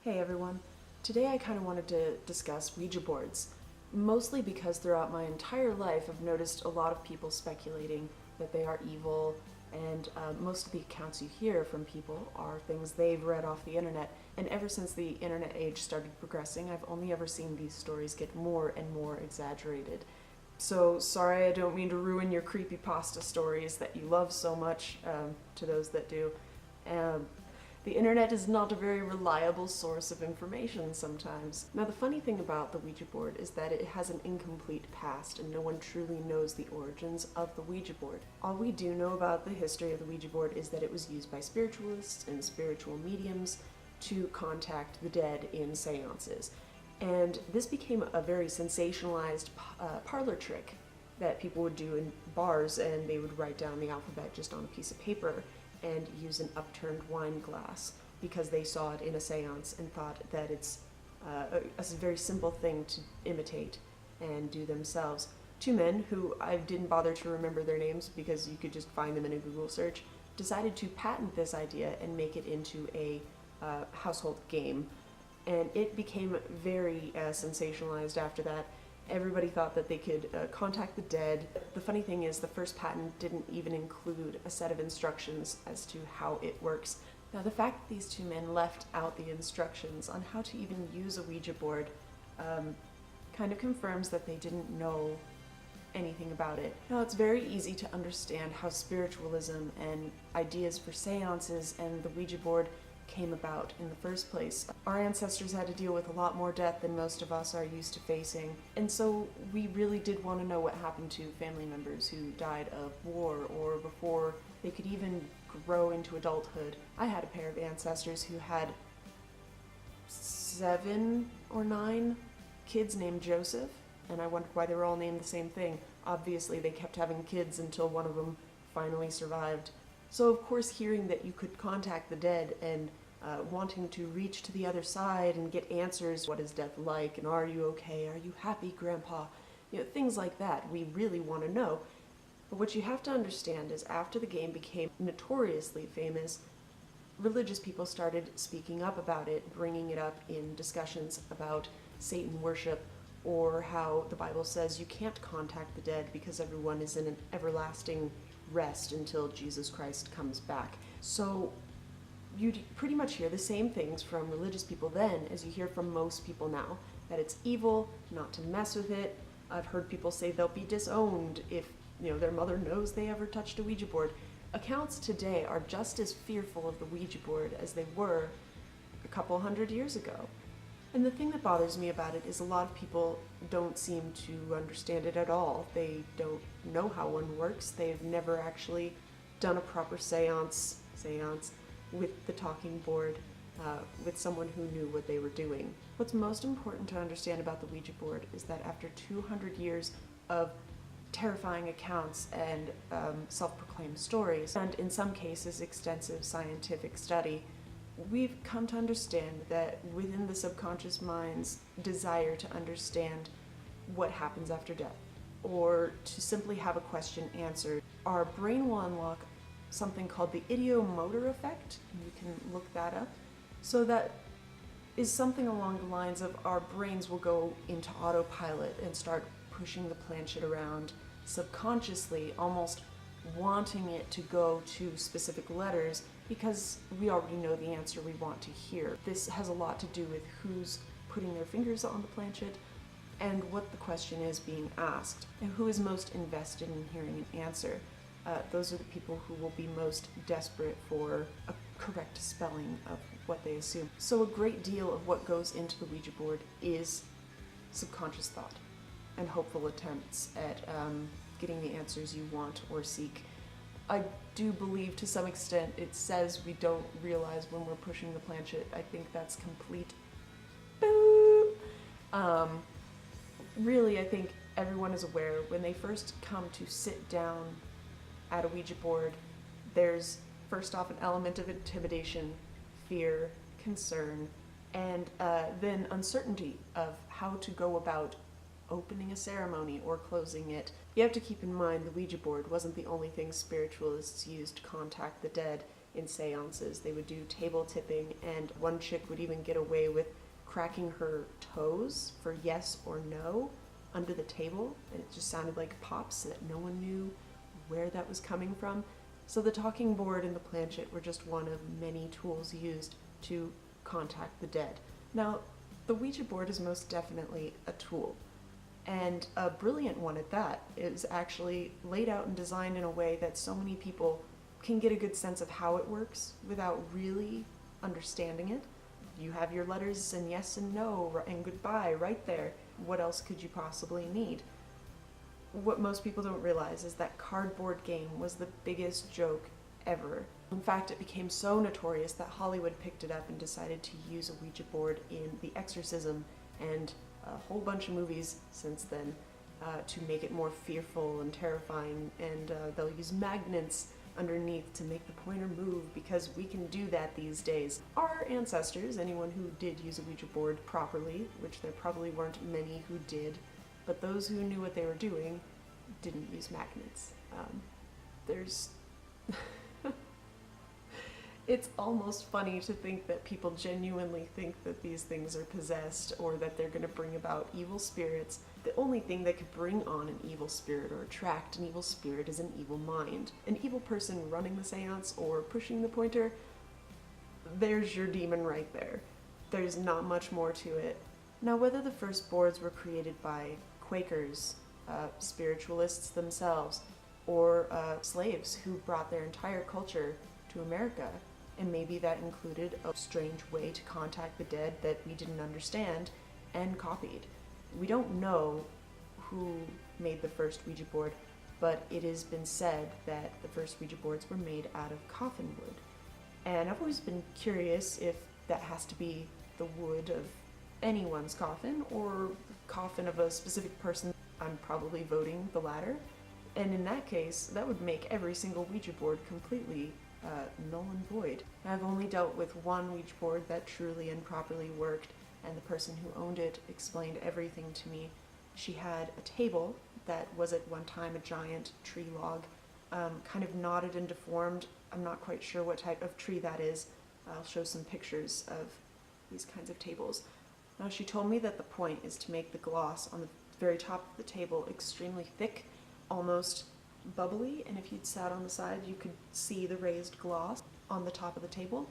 Hey everyone. Today I kind of wanted to discuss Ouija boards, mostly because throughout my entire life I've noticed a lot of people speculating that they are evil, and most of the accounts you hear from people are things they've read off the internet. And ever since the internet age started progressing, I've only ever seen these stories get more and more exaggerated. So sorry, I don't mean to ruin your creepypasta stories that you love so much, to those that do. Um, the internet is not a very reliable source of information sometimes. Now, the funny thing about the Ouija board is that it has an incomplete past, and no one truly knows the origins of the Ouija board. All we do know about the history of the Ouija board is that it was used by spiritualists and spiritual mediums to contact the dead in seances. And this became a very sensationalized parlor trick that people would do in bars, and they would write down the alphabet just on a piece of paper and use an upturned wine glass because they saw it in a seance and thought that it's a very simple thing to imitate and do themselves. Two men, who I didn't bother to remember their names because you could just find them in a Google search, decided to patent this idea and make it into a household game. And it became very sensationalized after that. Everybody thought that they could contact the dead. The funny thing is, the first patent didn't even include a set of instructions as to how it works. Now, the fact that these two men left out the instructions on how to even use a Ouija board kind of confirms that they didn't know anything about it. Now, it's very easy to understand how spiritualism and ideas for seances and the Ouija board came about in the first place. Our ancestors had to deal with a lot more death than most of us are used to facing, and so we really did want to know what happened to family members who died of war or before they could even grow into adulthood. I had a pair of ancestors who had 7 or 9 kids named Joseph, and I wondered why they were all named the same thing. Obviously they kept having kids until one of them finally survived. So of course, hearing that you could contact the dead and wanting to reach to the other side and get answers, what is death like, and are you okay, are you happy, Grandpa, things like that, we really want to know. But what you have to understand is, after the game became notoriously famous, religious people started speaking up about it, bringing it up in discussions about Satan worship, or how the Bible says you can't contact the dead because everyone is in an everlasting rest until Jesus Christ comes back. So you pretty much hear the same things from religious people then as you hear from most people now, that it's evil, not to mess with it. I've heard people say they'll be disowned if their mother knows they ever touched a Ouija board. Accounts today are just as fearful of the Ouija board as they were a couple hundred years ago. And the thing that bothers me about it is a lot of people don't seem to understand it at all. They don't know how one works. They've never actually done a proper seance with the talking board, with someone who knew what they were doing. What's most important to understand about the Ouija board is that after 200 years of terrifying accounts and self-proclaimed stories, and in some cases extensive scientific study, we've come to understand that within the subconscious mind's desire to understand what happens after death, or to simply have a question answered, our brain will unlock something called the ideomotor effect. You can look that up. So that is something along the lines of our brains will go into autopilot and start pushing the planchette around subconsciously, almost wanting it to go to specific letters because we already know the answer we want to hear. This has a lot to do with who's putting their fingers on the planchette and what the question is being asked, and who is most invested in hearing an answer. Those are the people who will be most desperate for a correct spelling of what they assume. So a great deal of what goes into the Ouija board is subconscious thought and hopeful attempts at getting the answers you want or seek. I do believe to some extent it says we don't realize when we're pushing the planchette. I think that's complete boo. Really, I think everyone is aware when they first come to sit down at a Ouija board, there's first off an element of intimidation, fear, concern, and then uncertainty of how to go about opening a ceremony or closing it. You have to keep in mind the Ouija board wasn't the only thing spiritualists used to contact the dead. in seances. They would do table tipping, and one chick would even get away with cracking her toes for yes or no under the table, and it just sounded like pops so that no one knew where that was coming from. So the talking board and the planchette were just one of many tools used to contact the dead. Now, the Ouija board is most definitely a tool, and a brilliant one at that. It is actually laid out and designed in a way that so many people can get a good sense of how it works without really understanding it. You have your letters and yes and no and goodbye right there. What else could you possibly need? What most people don't realize is that cardboard game was the biggest joke ever. In fact, it became so notorious that Hollywood picked it up and decided to use a Ouija board in The Exorcism and a whole bunch of movies since then to make it more fearful and terrifying, and they'll use magnets underneath to make the pointer move because we can do that these days. Our ancestors, anyone who did use a Ouija board properly, which there probably weren't many who did, but those who knew what they were doing didn't use magnets. It's almost funny to think that people genuinely think that these things are possessed or that they're going to bring about evil spirits. The only thing that could bring on an evil spirit or attract an evil spirit is an evil mind. An evil person running the seance or pushing the pointer, there's your demon right there. There's not much more to it. Now, whether the first boards were created by Quakers, spiritualists themselves, or slaves who brought their entire culture to America, and maybe that included a strange way to contact the dead that we didn't understand and copied. We don't know who made the first Ouija board, but it has been said that the first Ouija boards were made out of coffin wood. And I've always been curious if that has to be the wood of anyone's coffin or coffin of a specific person. I'm probably voting the latter. And in that case, that would make every single Ouija board completely null and void. I've only dealt with one Ouija board that truly and properly worked, and the person who owned it explained everything to me. She had a table that was at one time a giant tree log, kind of knotted and deformed. I'm not quite sure what type of tree that is. I'll show some pictures of these kinds of tables. Now, she told me that the point is to make the gloss on the very top of the table extremely thick, almost bubbly, and if you'd sat on the side you could see the raised gloss on the top of the table.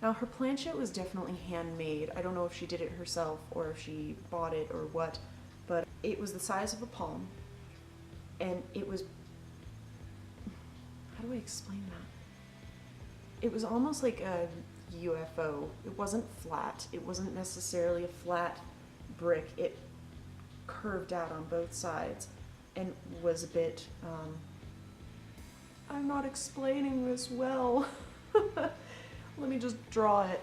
Now, her planchette was definitely handmade. I don't know if she did it herself or if she bought it or what, but it was the size of a palm, and it was, how do I explain that? It was almost like a UFO. It wasn't flat. It wasn't necessarily a flat brick. It curved out on both sides and was a bit, I'm not explaining this well. Let me just draw it.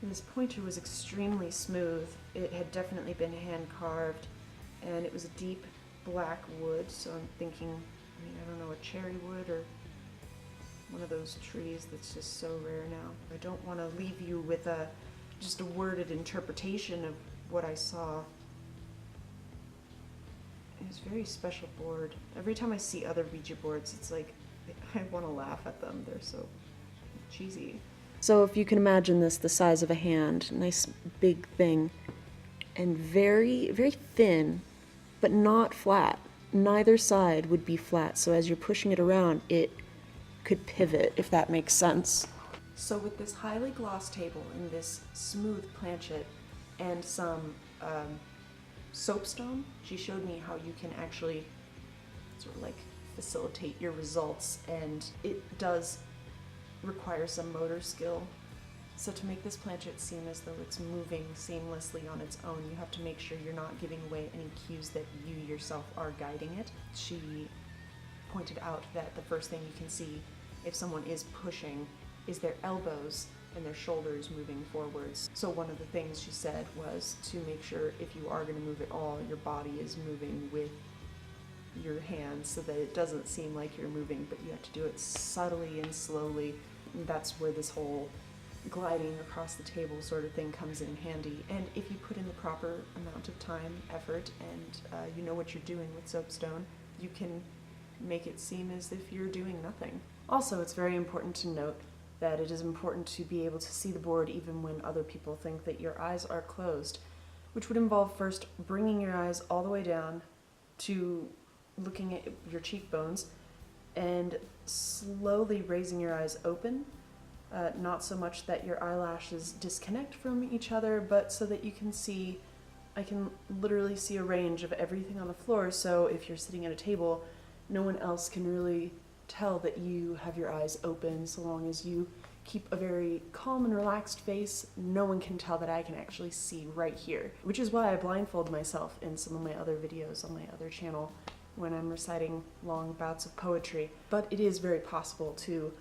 And this pointer was extremely smooth. It had definitely been hand carved, and it was a deep black wood, so I'm thinking, I don't know, a cherry wood or one of those trees that's just so rare now. I don't want to leave you with just a worded interpretation of what I saw. It was a very special board. Every time I see other Ouija boards, it's like, I want to laugh at them. They're so cheesy. So if you can imagine this, the size of a hand, nice big thing, and very, very thin, but not flat. Neither side would be flat, so as you're pushing it around, it could pivot, if that makes sense. So with this highly glossed table and this smooth planchette and some soapstone, she showed me how you can actually sort of like facilitate your results, and it does require some motor skill. So to make this planchette seem as though it's moving seamlessly on its own, you have to make sure you're not giving away any cues that you yourself are guiding it. She pointed out that the first thing you can see if someone is pushing is their elbows and their shoulders moving forwards. So one of the things she said was to make sure if you are going to move at all, your body is moving with your hands so that it doesn't seem like you're moving, but you have to do it subtly and slowly. And that's where this whole gliding across the table sort of thing comes in handy. And if you put in the proper amount of time, effort, and you know what you're doing with soapstone, you can make it seem as if you're doing nothing. Also, it's very important to note that it is important to be able to see the board even when other people think that your eyes are closed, which would involve first bringing your eyes all the way down to looking at your cheekbones and slowly raising your eyes open, not so much that your eyelashes disconnect from each other, but so that you can see, I can literally see a range of everything on the floor, so if you're sitting at a table, no one else can really tell that you have your eyes open. So long as you keep a very calm and relaxed face, no one can tell that I can actually see right here, which is why I blindfold myself in some of my other videos on my other channel when I'm reciting long bouts of poetry. But it is very possible to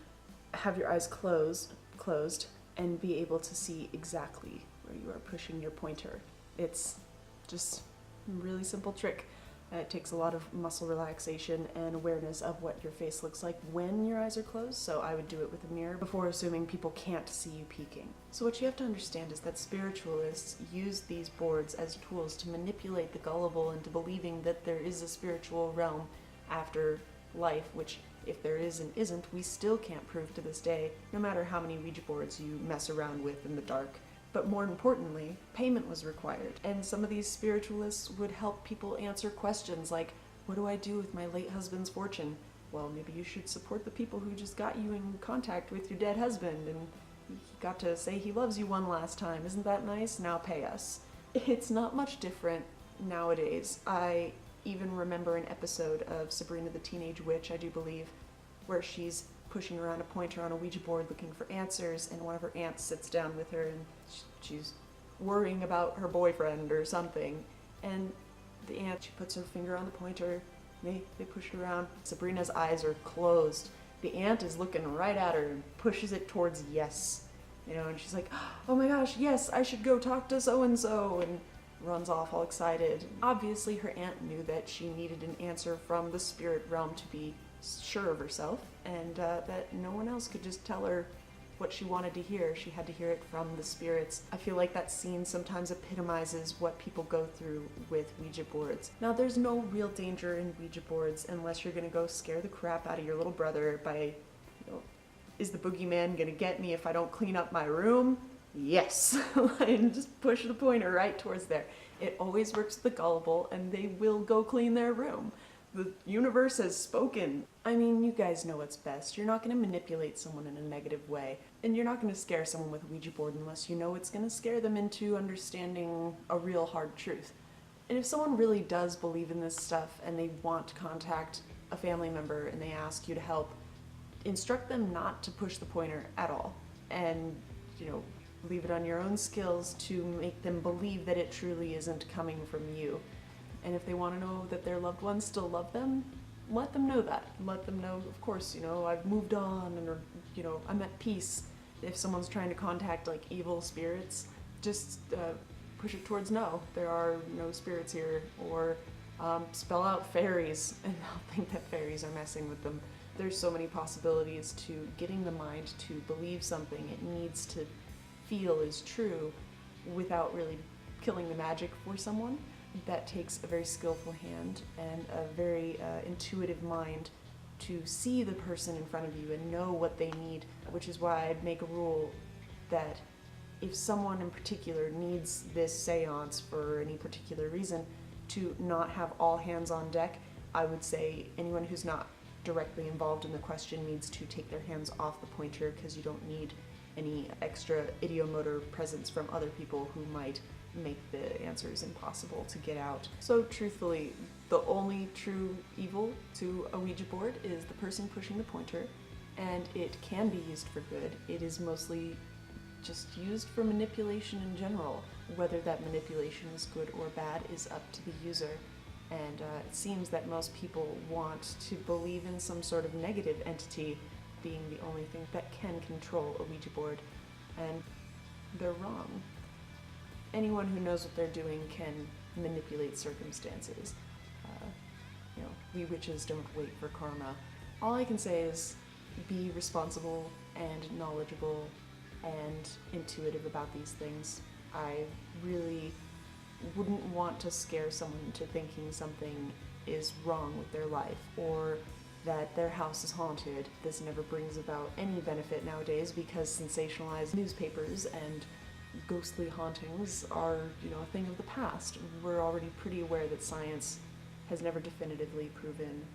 have your eyes closed and be able to see exactly where you are pushing your pointer. It's just a really simple trick. It takes a lot of muscle relaxation and awareness of what your face looks like when your eyes are closed, so I would do it with a mirror before assuming people can't see you peeking. So what you have to understand is that spiritualists use these boards as tools to manipulate the gullible into believing that there is a spiritual realm after life, which if there is and isn't, we still can't prove to this day, no matter how many Ouija boards you mess around with in the dark. But more importantly, payment was required. And some of these spiritualists would help people answer questions like, what do I do with my late husband's fortune? Well, maybe you should support the people who just got you in contact with your dead husband and he got to say he loves you one last time. Isn't that nice? Now pay us. It's not much different nowadays. I even remember an episode of Sabrina the Teenage Witch, I do believe, where she's pushing around a pointer on a Ouija board looking for answers, and one of her aunts sits down with her and she's worrying about her boyfriend or something, and the aunt, she puts her finger on the pointer, they push it around. Sabrina's eyes are closed. The aunt is looking right at her and pushes it towards yes, and she's like, oh my gosh, yes, I should go talk to so-and-so, and runs off all excited. Obviously her aunt knew that she needed an answer from the spirit realm to be sure of herself, and that no one else could just tell her what she wanted to hear. She had to hear it from the spirits. I feel like that scene sometimes epitomizes what people go through with Ouija boards. Now, there's no real danger in Ouija boards unless you're gonna go scare the crap out of your little brother by, is the boogeyman gonna get me if I don't clean up my room? Yes. And just push the pointer right towards there. It always works with the gullible, and they will go clean their room. The universe has spoken. I mean, you guys know what's best. You're not going to manipulate someone in a negative way, and you're not going to scare someone with a Ouija board unless you know it's going to scare them into understanding a real hard truth. And if someone really does believe in this stuff and they want to contact a family member and they ask you to help, instruct them not to push the pointer at all, and, leave it on your own skills to make them believe that it truly isn't coming from you. And if they want to know that their loved ones still love them, let them know that. Let them know, of course, I've moved on, and, I'm at peace. If someone's trying to contact, evil spirits, just push it towards no. There are no spirits here. Or spell out fairies, and they'll think that fairies are messing with them. There's so many possibilities to getting the mind to believe something it needs to feel is true without really killing the magic for someone. That takes a very skillful hand and a very intuitive mind to see the person in front of you and know what they need, which is why I'd make a rule that if someone in particular needs this seance for any particular reason, to not have all hands on deck. I would say anyone who's not directly involved in the question needs to take their hands off the pointer, because you don't need any extra ideomotor presence from other people who might make the answers impossible to get out. So truthfully, the only true evil to a Ouija board is the person pushing the pointer, and it can be used for good. It is mostly just used for manipulation in general. Whether that manipulation is good or bad is up to the user. And it seems that most people want to believe in some sort of negative entity being the only thing that can control a Ouija board, and they're wrong. Anyone who knows what they're doing can manipulate circumstances. We witches don't wait for karma. All I can say is be responsible and knowledgeable and intuitive about these things. I really wouldn't want to scare someone into thinking something is wrong with their life, or that their house is haunted. This never brings about any benefit nowadays because sensationalized newspapers and ghostly hauntings are, a thing of the past. We're already pretty aware that science has never definitively proven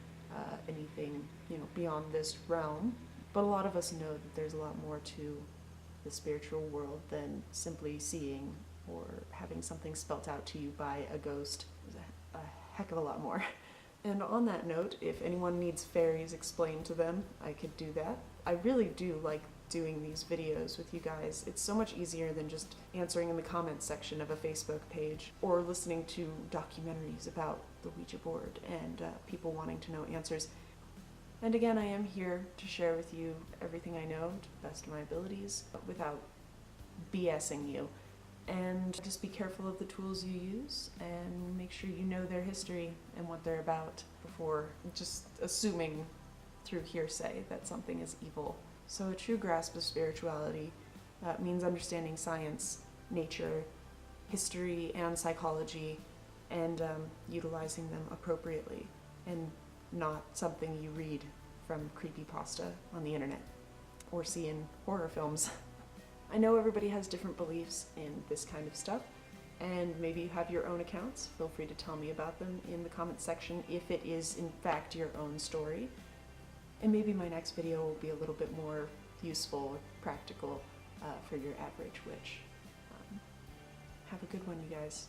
anything, beyond this realm. But a lot of us know that there's a lot more to the spiritual world than simply seeing or having something spelt out to you by a ghost. There's a heck of a lot more. And on that note, if anyone needs fairies explained to them, I could do that. I really do like doing these videos with you guys. It's so much easier than just answering in the comments section of a Facebook page or listening to documentaries about the Ouija board and people wanting to know answers. And again, I am here to share with you everything I know to the best of my abilities without BSing you. And just be careful of the tools you use and make sure you know their history and what they're about before just assuming through hearsay that something is evil. So a true grasp of spirituality means understanding science, nature, history, and psychology, and utilizing them appropriately, and not something you read from creepypasta on the internet or see in horror films. I know everybody has different beliefs in this kind of stuff, and maybe you have your own accounts. Feel free to tell me about them in the comments section if it is in fact your own story. And maybe my next video will be a little bit more useful, practical for your average witch. Have a good one, you guys.